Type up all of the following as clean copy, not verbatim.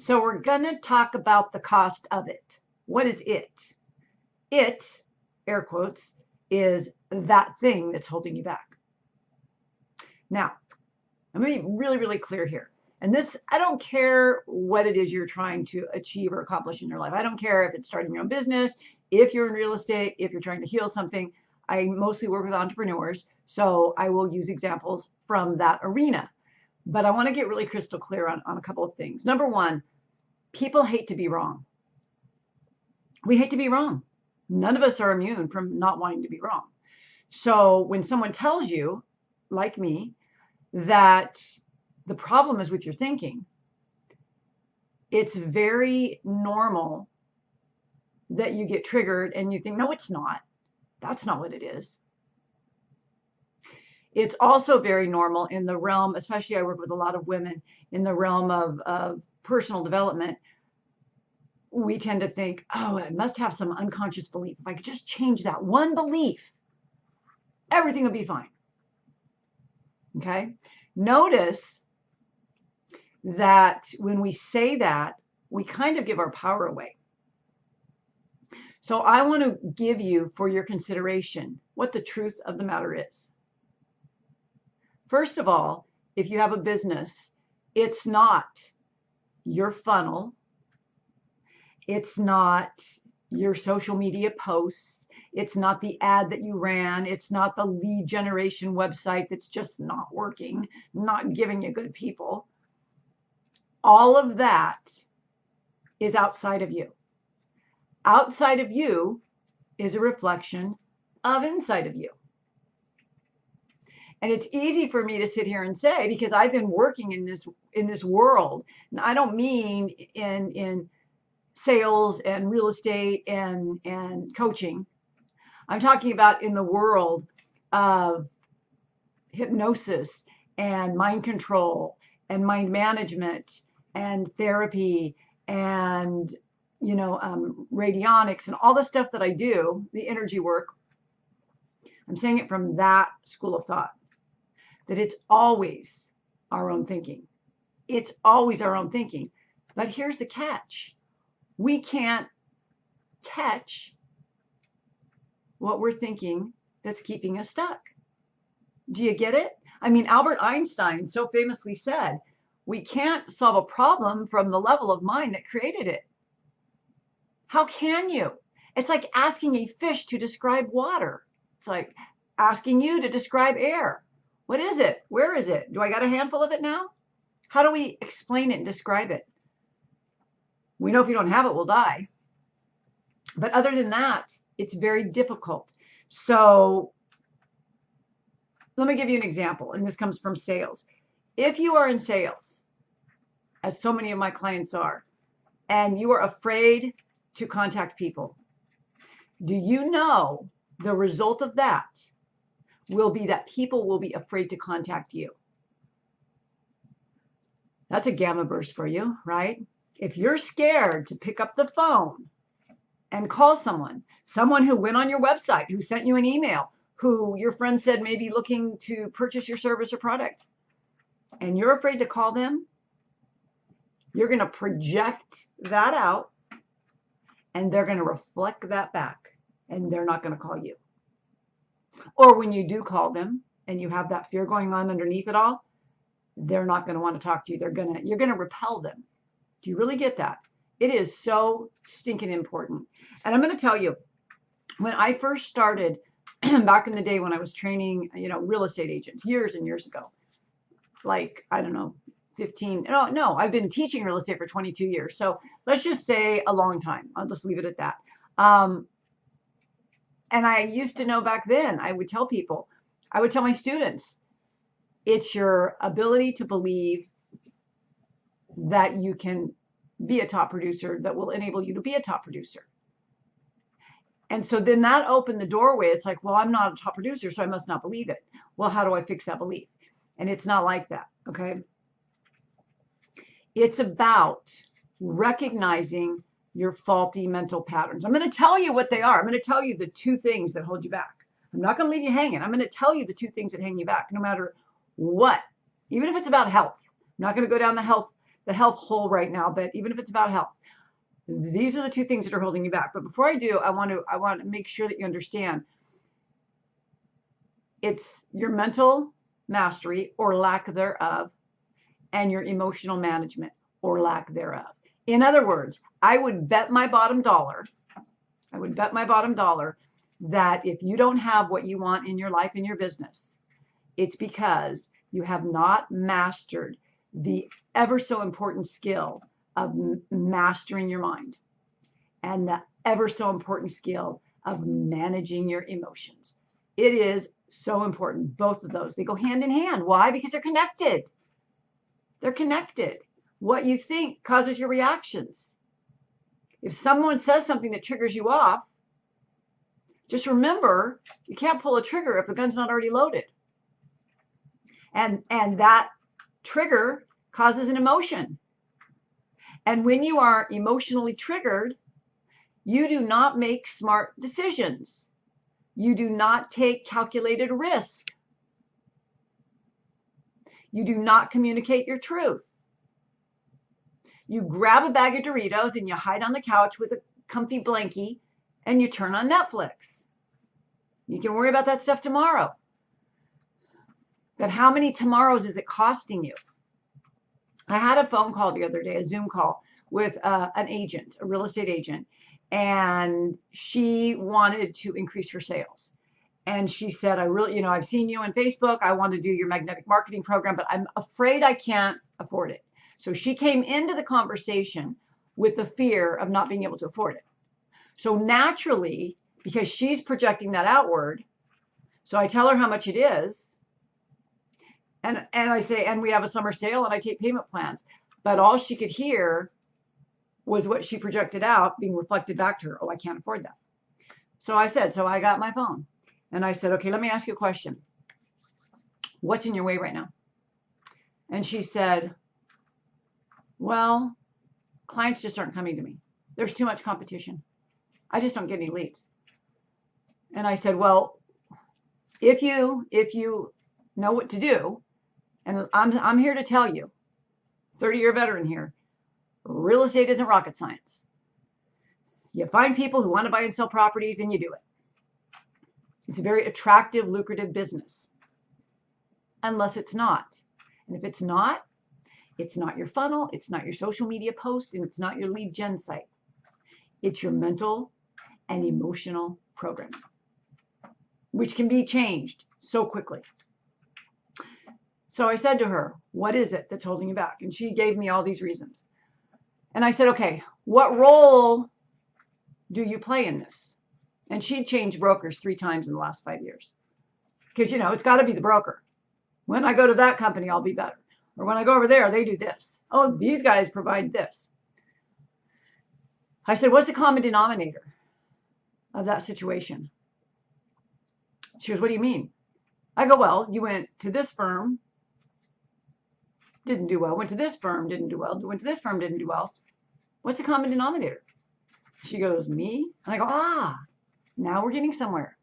So we're going to talk about the cost of it. What is it? It, air quotes, is that thing that's holding you back. Now, I'm going to be really, really clear here. And this, I don't care what it is you're trying to achieve or accomplish in your life. I don't care if it's starting your own business, if you're in real estate, if you're trying to heal something. I mostly work with entrepreneurs, so I will use examples from that arena. But I want to get really crystal clear on a couple of things. Number one, people hate to be wrong. We hate to be wrong. None of us are immune from not wanting to be wrong. So when someone tells you, like me, that the problem is with your thinking, it's very normal that you get triggered and you think, no, it's not. That's not what it is. It's also very normal in the realm, especially I work with a lot of women in the realm of personal development. We tend to think, oh, I must have some unconscious belief. If I could just change that one belief, everything will be fine. Okay? Notice that when we say that, we kind of give our power away. So I want to give you for your consideration what the truth of the matter is. First of all, if you have a business, it's not your funnel. It's not your social media posts. It's not the ad that you ran. It's not the lead generation website that's just not working, not giving you good people. All of that is outside of you. Outside of you is a reflection of inside of you. And it's easy for me to sit here and say, because I've been working in this world. And I don't mean in sales and real estate and coaching. I'm talking about in the world of hypnosis and mind control and mind management and therapy and radionics and all the stuff that I do, the energy work. I'm saying it from that school of thought, that it's always our own thinking. It's always our own thinking. But here's the catch. We can't catch what we're thinking that's keeping us stuck. Do you get it? I mean, Albert Einstein so famously said, we can't solve a problem from the level of mind that created it. How can you? It's like asking a fish to describe water. It's like asking you to describe air. What is it? Where is it? Do I got a handful of it now? How do we explain it and describe it? We know if you don't have it, we'll die. But other than that, it's very difficult. So let me give you an example, and this comes from sales. If you are in sales, as so many of my clients are, and you are afraid to contact people, do you know the result of that will be that people will be afraid to contact you? That's a gamma burst for you, right? If you're scared to pick up the phone and call someone who went on your website, who sent you an email, who your friend said may be looking to purchase your service or product, and you're afraid to call them, you're going to project that out, and they're going to reflect that back, and they're not going to call you. Or when you do call them and you have that fear going on underneath it all, they're not going to want to talk to you. You're going to repel them. Do you really get that? It is so stinking important. And I'm going to tell you, when I first started back in the day when I was training, real estate agents years and years ago, like, I don't know, 15. No, I've been teaching real estate for 22 years. So let's just say a long time. I'll just leave it at that. And I used to know back then, I would tell my students, it's your ability to believe that you can be a top producer that will enable you to be a top producer. And so then that opened the doorway. It's like, well, I'm not a top producer, so I must not believe it. Well, how do I fix that belief? And it's not like that, okay? It's about recognizing your faulty mental patterns. I'm going to tell you what they are. I'm going to tell you the two things that hold you back. I'm not going to leave you hanging. I'm going to tell you the two things that hang you back, no matter what, even if it's about health. I'm not going to go down the health the health whole right now, but even if it's about health, these are the two things that are holding you back. But before I do, I want to make sure that you understand it's your mental mastery or lack thereof, and your emotional management or lack thereof. In other words, I would bet my bottom dollar that if you don't have what you want in your life, in your business, it's because you have not mastered the ever so important skill of mastering your mind and the ever so important skill of managing your emotions. It is so important, both of those. They go hand in hand. Why? Because they're connected. They're connected. What you think causes your reactions. If someone says something that triggers you off, just remember, you can't pull a trigger if the gun's not already loaded. And that trigger causes an emotion. And when you are emotionally triggered, you do not make smart decisions. You do not take calculated risk. You do not communicate your truth. You grab a bag of Doritos and you hide on the couch with a comfy blankie and you turn on Netflix. You can worry about that stuff tomorrow. But how many tomorrows is it costing you? I had a phone call the other day, a Zoom call with an agent, a real estate agent, and she wanted to increase her sales. And she said, I've seen you on Facebook. I want to do your magnetic marketing program, but I'm afraid I can't afford it. So she came into the conversation with the fear of not being able to afford it. So naturally, because she's projecting that outward, so I tell her how much it is. And I say, and we have a summer sale and I take payment plans. But all she could hear was what she projected out being reflected back to her. Oh, I can't afford that. So I said, so I got my phone and I said, okay, let me ask you a question. What's in your way right now? And she said, well, clients just aren't coming to me. There's too much competition. I just don't get any leads. And I said, well, if you know what to do, and I'm here to tell you, 30-year veteran here, real estate isn't rocket science. You find people who want to buy and sell properties and you do it. It's a very attractive, lucrative business. Unless it's not. And if it's not your funnel, it's not your social media post, and it's not your lead gen site. It's your mental and emotional programming, which can be changed so quickly. So I said to her, what is it that's holding you back? And she gave me all these reasons. And I said, okay, what role do you play in this? And she'd changed brokers 3 times in the last 5 years. Because, it's got to be the broker. When I go to that company, I'll be better. Or when I go over there, they do this. Oh, these guys provide this. I said, what's the common denominator of that situation? She goes, what do you mean? I go, well, you went to this firm, didn't do well. Went to this firm, didn't do well. Went to this firm, didn't do well. What's the common denominator? She goes, me? And I go, now we're getting somewhere.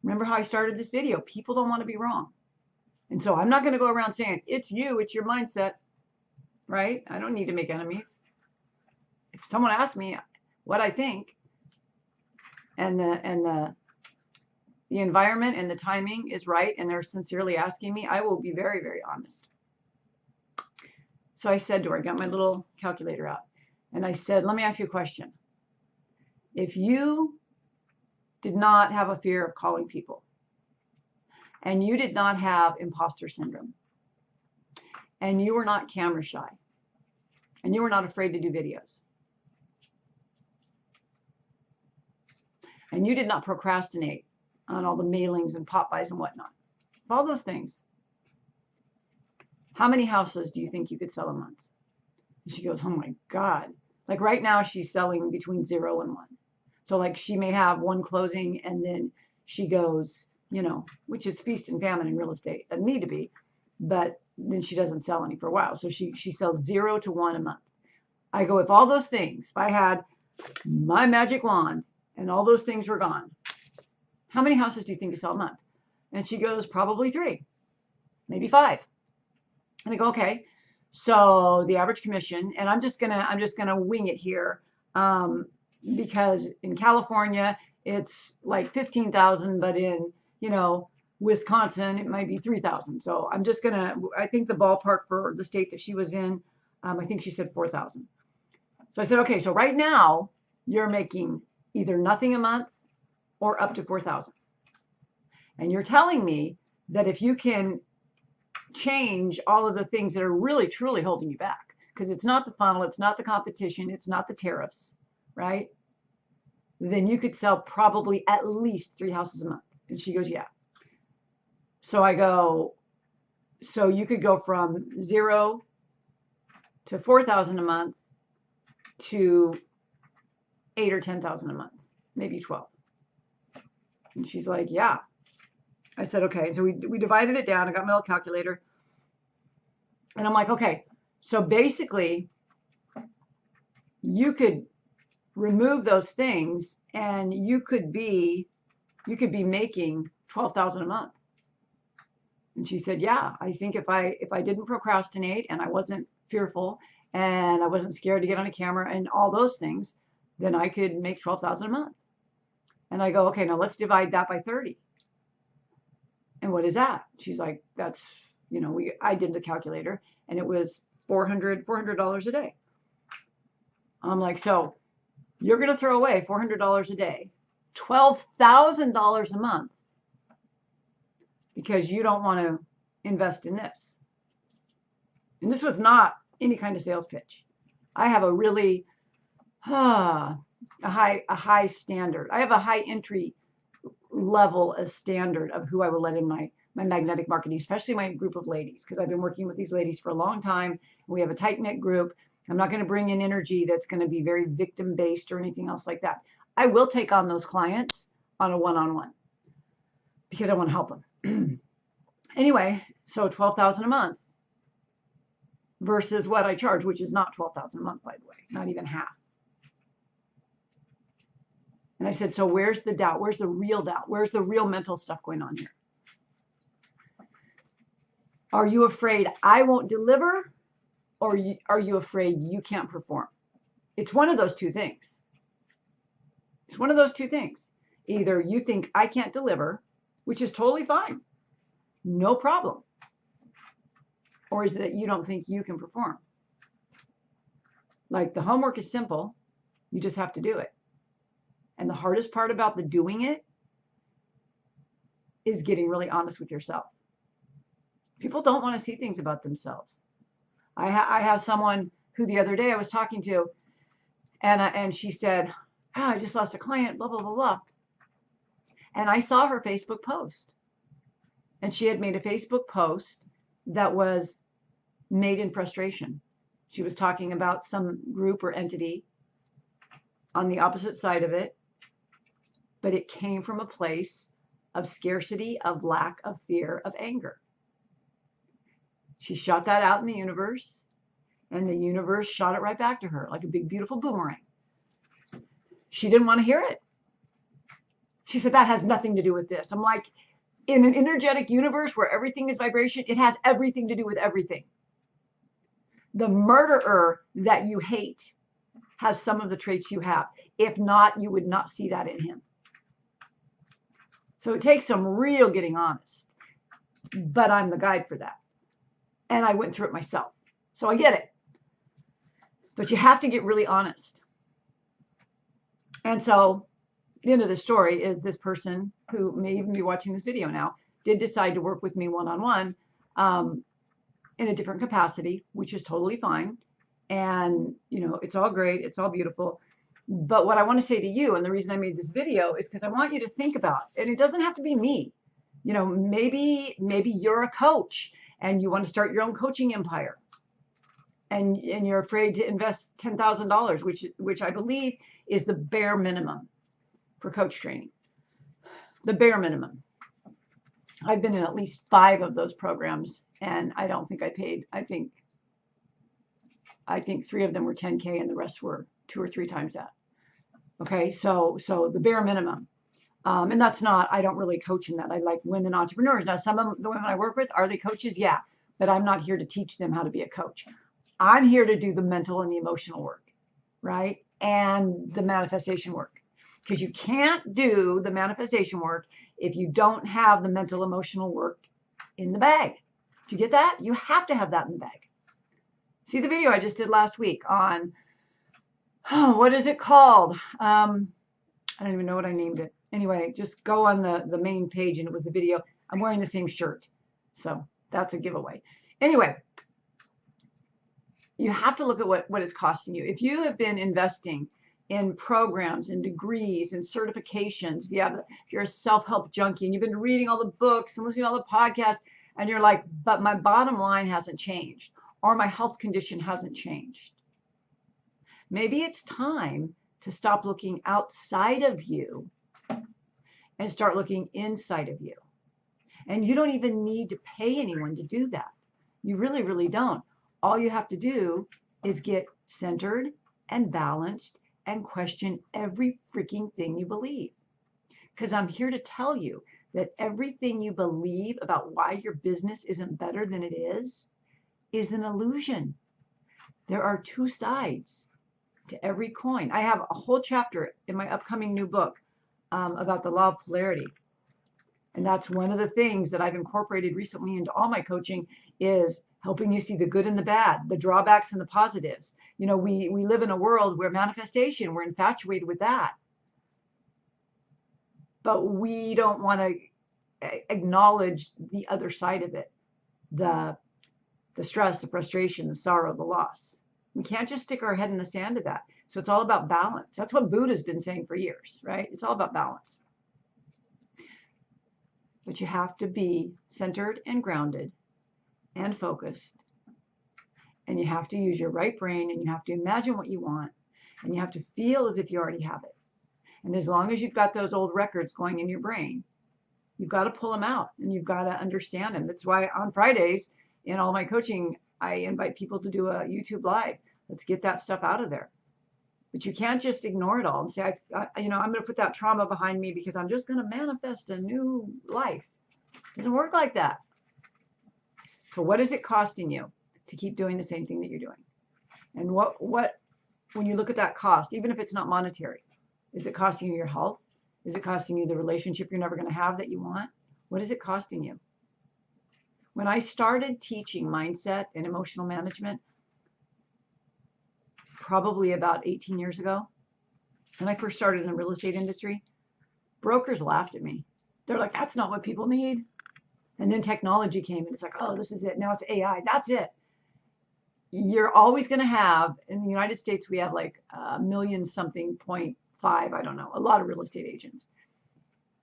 Remember how I started this video? People don't want to be wrong. And so I'm not going to go around saying, it's you, it's your mindset, right? I don't need to make enemies. If someone asks me what I think and the environment and the timing is right and they're sincerely asking me, I will be very, very honest. So I said to her, I got my little calculator out, and I said, let me ask you a question. If you did not have a fear of calling people, and you did not have imposter syndrome, and you were not camera shy, and you were not afraid to do videos, and you did not procrastinate on all the mailings and pop buys and whatnot, all those things, how many houses do you think you could sell a month? And she goes, oh my God. Like right now she's selling between 0 and 1. So like she may have 1 closing and then she goes, which is feast and famine in real estate. Doesn't need to be, but then she doesn't sell any for a while. So she sells 0 to 1 a month. I go, if all those things, if I had my magic wand and all those things were gone, how many houses do you think you sell a month? And she goes, probably 3, maybe 5. And I go, okay, So the average commission, and I'm just gonna wing it here, because in California it's like 15,000, but in, you know, Wisconsin it might be 3,000. So I'm just gonna, I think the ballpark for the state that she was in, I think she said 4,000. So I said, okay, so right now you're making either nothing a month or up to 4,000. And you're telling me that if you can change all of the things that are really truly holding you back, because it's not the funnel, it's not the competition, it's not the tariffs, right? Then you could sell probably at least 3 houses a month. And she goes, yeah. So I go, so you could go from 0 to 4,000 a month to 8 or 10,000 a month, maybe 12. And she's like, yeah. I said, okay. So we divided it down. I got my little calculator. And I'm like, okay, so basically you could remove those things and you could be making 12,000 a month. And she said, yeah, I think if I didn't procrastinate and I wasn't fearful and I wasn't scared to get on a camera and all those things, then I could make 12,000 a month. And I go, okay, now let's divide that by 30. And what is that? She's like, that's, you know, I did the calculator and it was $400 a day. I'm like, so you're going to throw away $400 a day, $12,000 a month, because you don't want to invest in this. And this was not any kind of sales pitch. I have a really a high standard. I have a high entry level as standard of who I will let in my magnetic marketing, especially my group of ladies, because I've been working with these ladies for a long time. We have a tight-knit group. I'm not going to bring in energy that's going to be very victim-based or anything else like that. I will take on those clients on a one-on-one because I want to help them. Anyway, so 12,000 a month versus what I charge, which is not 12,000 a month, by the way, not even half. And I said, so where's the doubt? Where's the real doubt? Where's the real mental stuff going on here? Are you afraid I won't deliver? Or are you afraid you can't perform? It's one of those two things. It's one of those two things. Either you think I can't deliver, which is totally fine, no problem. Or is it that you don't think you can perform? Like, the homework is simple. You just have to do it. And the hardest part about the doing it is getting really honest with yourself. People don't want to see things about themselves. I have someone who the other day I was talking to, and she said, oh, I just lost a client, blah, blah, blah, blah. And I saw her Facebook post. And she had made a Facebook post that was made in frustration. She was talking about some group or entity on the opposite side of it, but it came from a place of scarcity, of lack, of fear, of anger. She shot that out in the universe, and the universe shot it right back to her like a big, beautiful boomerang. She didn't want to hear it. She said, that has nothing to do with this. I'm like, in an energetic universe where everything is vibration, it has everything to do with everything. The murderer that you hate has some of the traits you have. If not, you would not see that in him. So it takes some real getting honest, but I'm the guide for that. And I went through it myself. So I get it. But you have to get really honest. And so the end of the story is this person, who may even be watching this video now, did decide to work with me one-on-one in a different capacity, which is totally fine. And, you know, it's all great. It's all beautiful. But what I want to say to you, and the reason I made this video, is because I want you to think about, and it doesn't have to be me. You know, maybe you're a coach and you want to start your own coaching empire, and you're afraid to invest $10,000, which I believe is the bare minimum for coach training. The bare minimum. I've been in at least 5 of those programs, and I don't think I paid. I think 3 of them were 10K, and the rest were 2 or 3 times that. Okay, so the bare minimum. And that's not, I don't really coach in that. I like women entrepreneurs. Now, some of the women I work with, are they coaches? Yeah. but I'm not here to teach them how to be a coach. I'm here to do the mental and the emotional work, right? And the manifestation work. Because you can't do the manifestation work if you don't have the mental emotional work in the bag. Do you get that? You have to have that in the bag. See the video I just did last week on, what is it called? I don't even know what I named it. Anyway, just go on the main page and it was a video. I'm wearing the same shirt. So that's a giveaway. Anyway, you have to look at what it's costing you. If you have been investing in programs and degrees and certifications, if you're a self-help junkie and you've been reading all the books and listening to all the podcasts and you're like, but my bottom line hasn't changed or my health condition hasn't changed. Maybe it's time to stop looking outside of you and start looking inside of you. And you don't even need to pay anyone to do that. You really, really don't. All you have to do is get centered and balanced and question every freaking thing you believe. Because I'm here to tell you that everything you believe about why your business isn't better than it is an illusion. There are two sides to every coin. I have a whole chapter in my upcoming new book about the law of polarity. And that's one of the things that I've incorporated recently into all my coaching is helping you see the good and the bad, the drawbacks and the positives. You know, we live in a world where manifestation, we're infatuated with that. But we don't want to acknowledge the other side of it, the stress, the frustration, the sorrow, the loss. We can't just stick our head in the sand to that. So it's all about balance. That's what Buddha's been saying for years, right? It's all about balance. But you have to be centered and grounded and focused. And you have to use your right brain and you have to imagine what you want. And you have to feel as if you already have it. And as long as you've got those old records going in your brain, you've got to pull them out and you've got to understand them. That's why on Fridays in all my coaching, I invite people to do a YouTube live. Let's get that stuff out of there. But you can't just ignore it all and say, I'm going to put that trauma behind me because I'm just going to manifest a new life. It doesn't work like that. So what is it costing you to keep doing the same thing that you're doing? And what when you look at that cost, even if it's not monetary, is it costing you your health? Is it costing you the relationship you're never going to have that you want? What is it costing you? When I started teaching mindset and emotional management, probably about 18 years ago, when I first started in the real estate industry, brokers laughed at me. They're like, that's not what people need. And then technology came and it's like, oh, this is it. Now it's AI. That's it. You're always going to have, in the United States, we have like a million something 0.5, I don't know, a lot of real estate agents.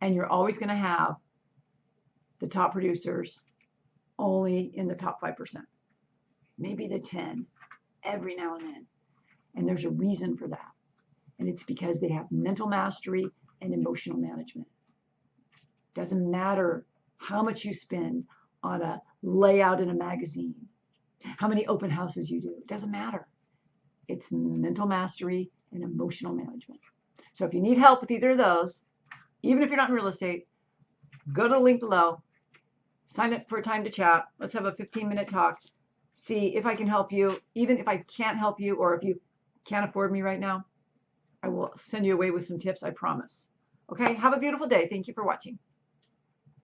And you're always going to have the top producers only in the top 5%, maybe the 10 every now and then. And there's a reason for that. And it's because they have mental mastery and emotional management. Doesn't matter how much you spend on a layout in a magazine, how many open houses you do. It doesn't matter. It's mental mastery and emotional management. So if you need help with either of those, even if you're not in real estate, go to the link below, sign up for a time to chat. Let's have a 15-minute talk. See if I can help you. Even if I can't help you or if you can't afford me right now, I will send you away with some tips, I promise. Okay, have a beautiful day. Thank you for watching.